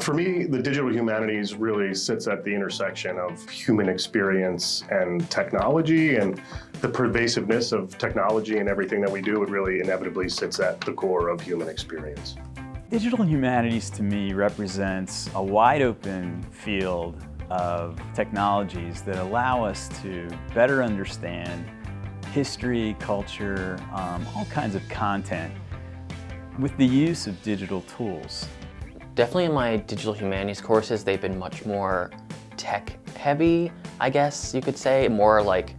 For me, the digital humanities really sits at the intersection of human experience and technology, and the pervasiveness of technology and everything that we do, it really inevitably sits at the core of human experience. Digital humanities to me represents a wide open field of technologies that allow us to better understand history, culture, all kinds of content with the use of digital tools. Definitely in my digital humanities courses, they've been much more tech heavy, I guess you could say, more like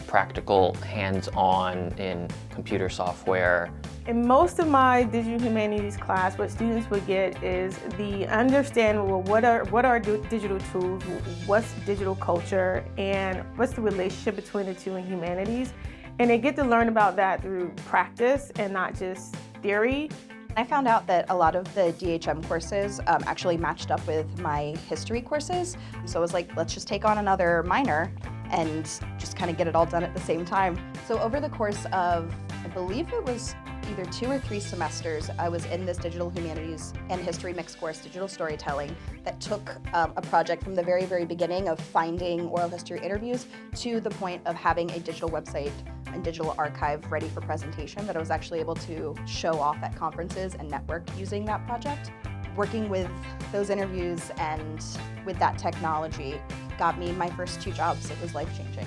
practical, hands-on in computer software. In most of my digital humanities class, what students would get is the understanding, well, what are digital tools, what's digital culture, and what's the relationship between the two in humanities. And they get to learn about that through practice and not just theory. I found out that a lot of the DHM courses actually matched up with my history courses. So I was like, let's just take on another minor and just kind of get it all done at the same time. So over the course of, I believe it was either 2 or 3 semesters, I was in this digital humanities and history mixed course, digital storytelling, that took a project from the very, very beginning of finding oral history interviews to the point of having a digital website and digital archive ready for presentation that I was actually able to show off at conferences and network using that project. Working with those interviews and with that technology got me my first 2 jobs. It was life-changing.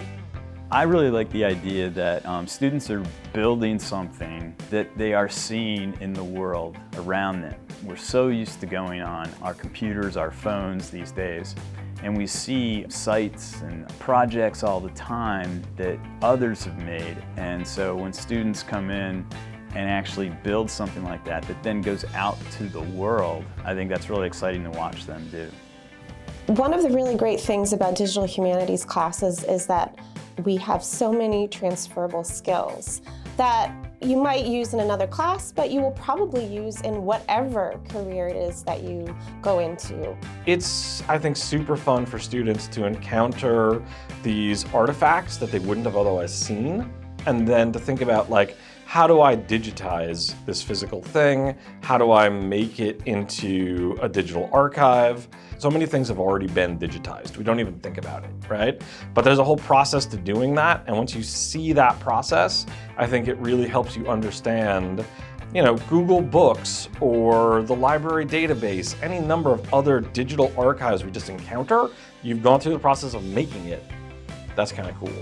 I really like the idea that students are building something that they are seeing in the world around them. We're so used to going on our computers, our phones these days, and we see sites and projects all the time that others have made. And so when students come in and actually build something like that that then goes out to the world, I think that's really exciting to watch them do. One of the really great things about digital humanities classes is that we have so many transferable skills that you might use in another class, but you will probably use in whatever career it is that you go into. It's, I think, super fun for students to encounter these artifacts that they wouldn't have otherwise seen, and then to think about, like, how do I digitize this physical thing? How do I make it into a digital archive? So many things have already been digitized. We don't even think about it, right? But there's a whole process to doing that. And once you see that process, I think it really helps you understand, you know, Google Books or the library database, any number of other digital archives we just encounter. You've gone through the process of making it. That's kind of cool.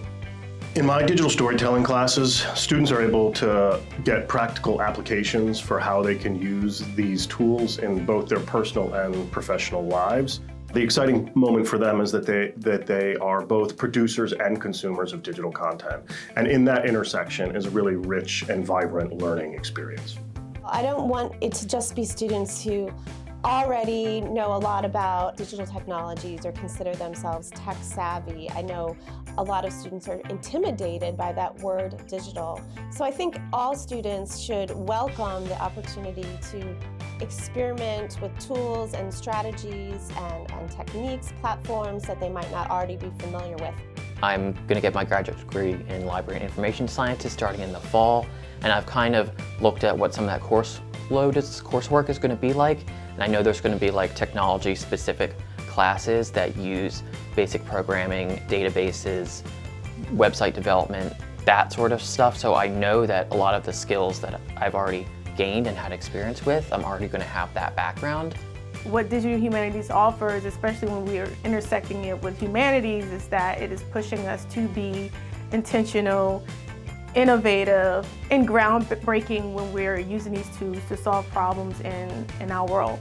In my digital storytelling classes, students are able to get practical applications for how they can use these tools in both their personal and professional lives. The exciting moment for them is that they are both producers and consumers of digital content. And in that intersection is a really rich and vibrant learning experience. I don't want it to just be students who already know a lot about digital technologies or consider themselves tech savvy. I know a lot of students are intimidated by that word digital. So I think all students should welcome the opportunity to experiment with tools and strategies and techniques, platforms that they might not already be familiar with. I'm going to get my graduate degree in library and information sciences starting in the fall, and I've kind of looked at what some of that coursework is going to be like. And I know there's going to be like technology specific classes that use basic programming, databases, website development, that sort of stuff. So I know that a lot of the skills that I've already gained and had experience with, I'm already going to have that background. What digital humanities offers, especially when we are intersecting it with humanities, is that it is pushing us to be intentional, innovative, and groundbreaking when we're using these tools to solve problems in our world.